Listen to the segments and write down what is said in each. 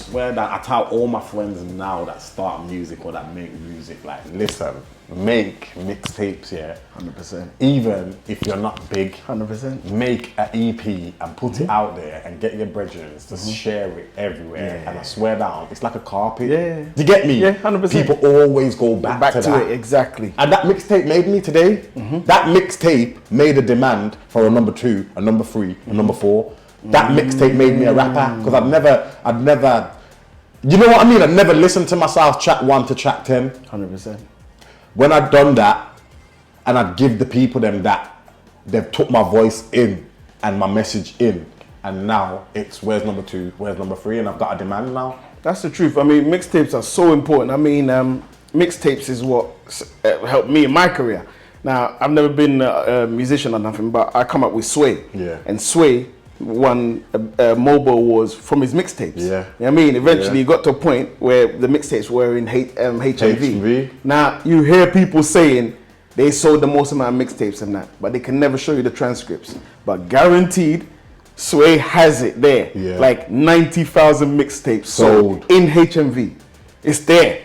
swear that I tell all my friends now that start music or that make music, like, listen, make mixtapes, yeah. 100%. Even if you're not big, 100%. make an EP and put it out there and get your brethren to share it everywhere. And I swear down, it's like a carpet. Yeah. Do you get me? Yeah, 100%. People always go back to that. It, exactly. And that mixtape made me today. That mixtape made a demand for a number 2, a number 3, a number 4. That mixtape made me a rapper because I'd never, you know what I mean? I'd never listened to myself track 1 to track 10. 100%. When I'd done that, and I'd give the people them that, they've took my voice in and my message in, and now it's where's number 2, where's number 3, and I've got a demand now. That's the truth. I mean, mixtapes are so important. I mean, mixtapes is what helped me in my career. Now, I've never been a musician or nothing, but I come up with Sway. Yeah. And Sway won mobile awards from his mixtapes. Yeah. You know what I mean? Eventually, it got to a point where the mixtapes were in HMV. Now, you hear people saying they sold the most amount of mixtapes and that, but they can never show you the transcripts. But guaranteed, Sway has it there. Yeah. Like 90,000 mixtapes sold in HMV. It's there.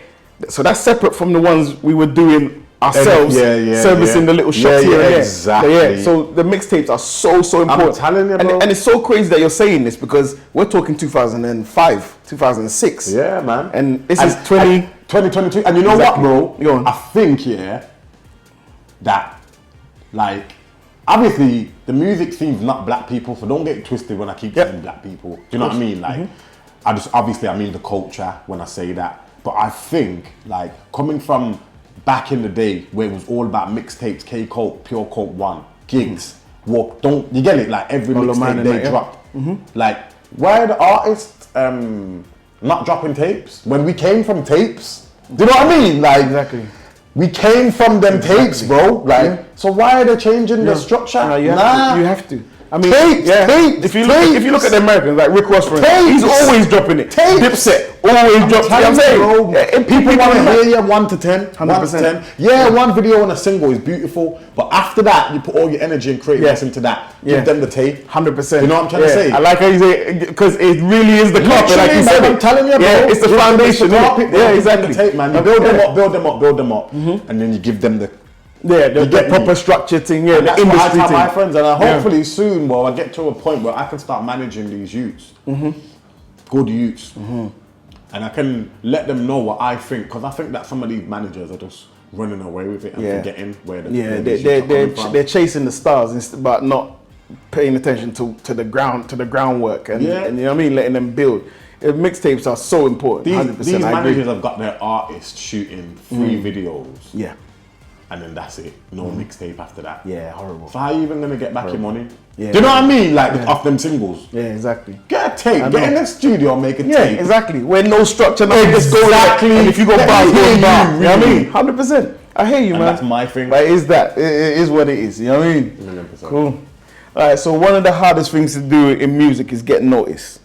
So that's separate from the ones we were doing ourselves, servicing the little shops here and there. Exactly. So the mixtapes are so important. I'm telling you, bro. And it's so crazy that you're saying this because we're talking 2005, 2006. Yeah, man. And this is 2022. And you know what, bro? Go on. I think, that, like, obviously, the music scene's not black people, so don't get it twisted when I keep saying black people. Do you know what I mean? Like, I mean the culture when I say that. But I think, like, coming from back in the day where it was all about mixtapes, K-Coke, Pure Coke 1, gigs, walk, don't, you get it? Like every mixtape they drop. Like, why are the artists not dropping tapes? When we came from tapes, do you know what I mean? Like, we came from them tapes, bro. Like, so why are they changing the structure? No, you have to. I mean, tapes. If you look at the Americans, like Rick Ross, for instance, he's always dropping it. Dipset always drops it. People want to hear you 1 to 10, 100%. 1 to 10. Yeah, one video on a single is beautiful, but after that, you put all your energy and creativeness into that. Give them the tape. 100%. You know what I'm trying to say? I like how you say, because it really is the carpet, like you said. I'm telling you, bro. Yeah, it's the foundation. Yeah, exactly. The tape, man. You build them up, and then you give them the. Yeah, the proper structure thing, the that's industry what I tell thing. my friends, and hopefully soon, well, I get to a point where I can start managing these youths, good youths, and I can let them know what I think, because I think that some of these managers are just running away with it and forgetting where they're chasing the stars, but not paying attention to the groundwork, and you know what I mean, letting them build. Mixtapes are so important. These managers have got their artists shooting 3 videos. Yeah. And then that's it. No mixtape after that. Yeah, horrible. So how are you even gonna get back your money? Yeah. Do you know what I mean? Like off them singles. Yeah, exactly. Get a tape. Get in the studio, make a tape. Yeah, exactly. Where no structure, nothing. Just go exactly. And if you go bar, go bar. You know what I mean? 100%. I hear you, man. That's my thing. But it is what it is. You know what I mean? 100%. Cool. All right. So one of the hardest things to do in music is get noticed.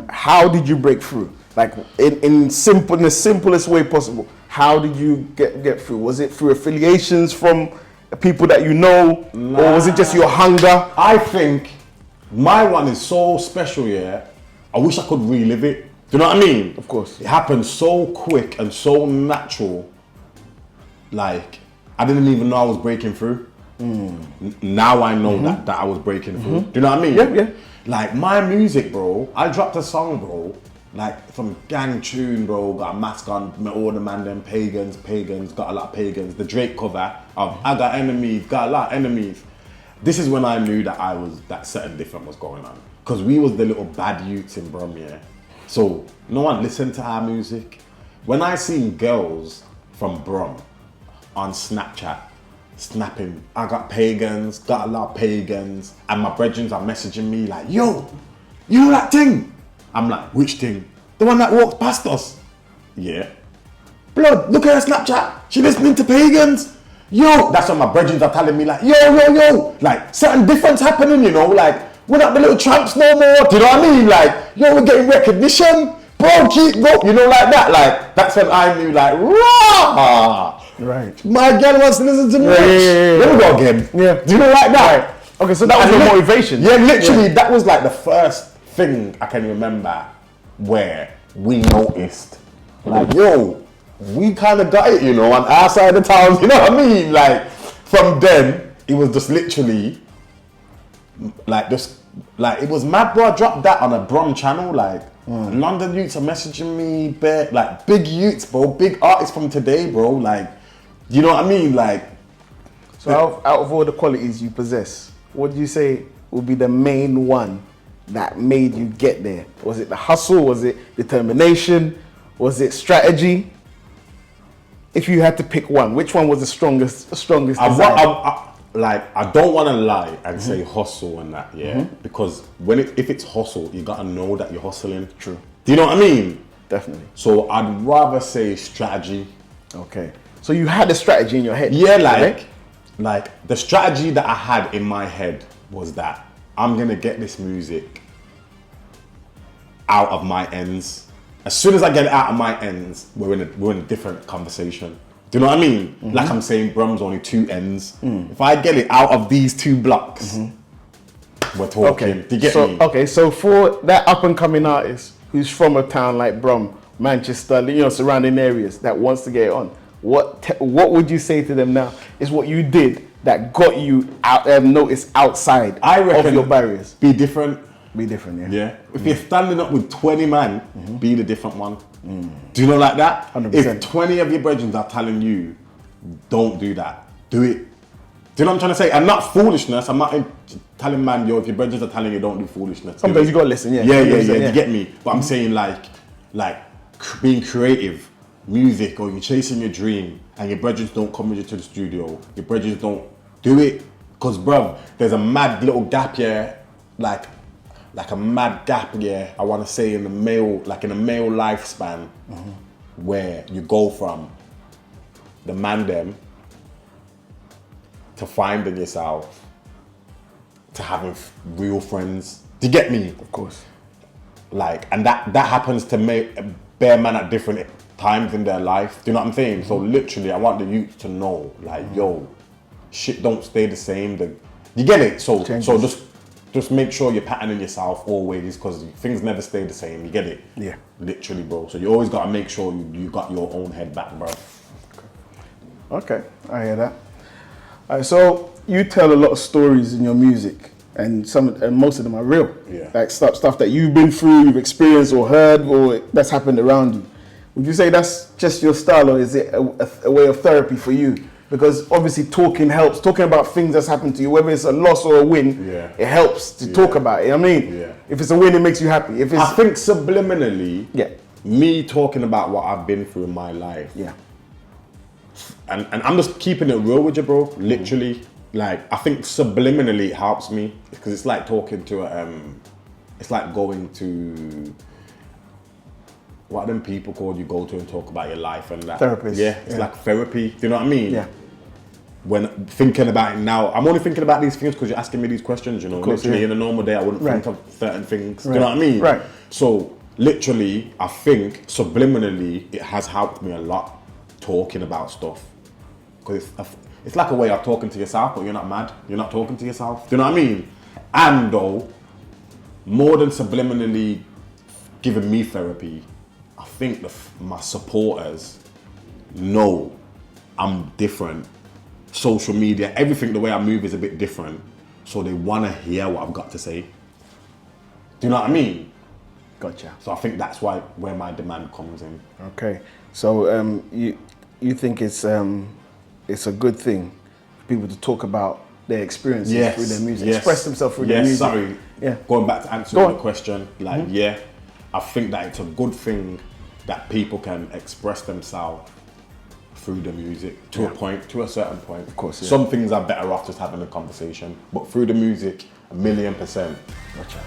How did you break through? Like in the simplest way possible. How did you get through? Was it through affiliations from people that you know? Nah. Or was it just your hunger? I think my one is so special, I wish I could relive it. Do you know what I mean? Of course. It happened so quick and so natural. Like, I didn't even know I was breaking through. Now I know that I was breaking through. Do you know what I mean? Yeah. Like, my music, bro, I dropped a song, bro. Like some gang tune, bro, got a mask on, all the man them pagans, got a lot of pagans. The Drake cover of I got enemies, got a lot of enemies. This is when I knew that something different was going on. Because we was the little bad youths in Brum, So no one listened to our music. When I seen girls from Brum on Snapchat snapping, I got pagans, got a lot of pagans, and my brethren are messaging me like, yo, you know that thing? I'm like, which thing? The one that walks past us? Yeah. Blood, look at her Snapchat. She listening to pagans. Yo, that's what my brethren are telling me, like, yo. Like, certain difference happening, you know, like, we're not the little tramps no more. Do you know what I mean? Like, yo, we're getting recognition. Bro, keep go. You know, like that. Like, that's when I knew, like, rah. Right. My girl wants to listen to me. Yeah. Let me go again. Yeah. Do you know, like that? Right. Okay, so that was your motivation. Yeah, literally, that was like the first thing I can remember where we noticed, like, yo, we kind of got it, you know, on our side of town, you know what I mean? Like, from then, it was just literally, like, it was mad, bro. I dropped that on a Brum channel, like, London youths are messaging me, like, big youths, bro, big artists from today, bro, like, you know what I mean? Like, so out of all the qualities you possess, what do you say would be the main one that made you get there? Was it the hustle? Was it determination? Was it strategy? If you had to pick one, which one was the strongest desire? I don't want to lie and say hustle and that, yeah? Because if it's hustle, you gotta know that you're hustling. True. Do you know what I mean? Definitely. So I'd rather say strategy. Okay. So you had a strategy in your head? Yeah, like the strategy that I had in my head was that I'm gonna get this music out of my ends. As soon as I get it out of my ends, we're in a different conversation. Do you know what I mean? Like I'm saying, Brum's only 2 ends. If I get it out of these 2 blocks, we're talking. Okay. Do you get me? Okay, so for that up and coming artist who's from a town like Brum, Manchester, you know, surrounding areas that wants to get it on, what would you say to them now? Is what you did that got you out noticed outside of your barriers? Be different. Be different, yeah. Yeah. If you're standing up with 20 man, be the different one. Do you know like that? 100%. If 20 of your brethren are telling you, don't do that, do it. Do you know what I'm trying to say? And not foolishness. I'm not telling man, yo, if your brethren are telling you, don't do foolishness. Sometimes you gotta listen, yeah. Yeah. You get me? But I'm saying like being creative, music, or you're chasing your dream, and your brethren don't come with you to the studio. Your brethren don't do it, cause bruv, there's a mad little gap here, like a mad gap, yeah, I want to say in the male lifespan, where you go from the man them to finding yourself to having real friends. Do you get me? Of course. Like, and that happens to bare man at different times in their life. Do you know what I'm saying? So literally, I want the youth to know, like, yo, shit don't stay the same. You get it? So just make sure you're patterning yourself always, because things never stay the same. You get it? Yeah. Literally, bro. So you always got to make sure you got your own head back, bro. Okay, I hear that. All right, so you tell a lot of stories in your music, and most of them are real. Yeah. Like stuff that you've been through, you've experienced or heard, or that's happened around you. Would you say that's just your style, or is it a way of therapy for you? Because obviously talking helps. Talking about things that's happened to you, whether it's a loss or a win, it helps to talk about it. I mean, if it's a win, it makes you happy. If it's, I think subliminally, me talking about what I've been through in my life, and I'm just keeping it real with you, bro. Literally, like, I think subliminally it helps me, because it's like talking to it's like going to, what are them people called you go to and talk about your life and that? Therapist. Yeah, it's like therapy. Do you know what I mean? Yeah. When thinking about it now, I'm only thinking about these things because you're asking me these questions, you know. Course, literally, in a normal day, I wouldn't think of certain things. Do you know what I mean? Right. So, literally, I think subliminally, it has helped me a lot talking about stuff. Because it's like a way of talking to yourself, but you're not mad. You're not talking to yourself. Do you know what I mean? And though, more than subliminally giving me therapy, I think my supporters know I'm different. Social media, everything, the way I move is a bit different. So they want to hear what I've got to say. Do you know what I mean? Gotcha. So I think that's where my demand comes in. Okay. So you think it's a good thing for people to talk about their experiences through their music, express themselves through their music? Sorry. Yeah. Going back to answering the question, like, I think that it's a good thing that people can express themselves through the music to a point, to a certain point. Of course, some things are better off just having a conversation, but through the music, 1,000,000%. Gotcha.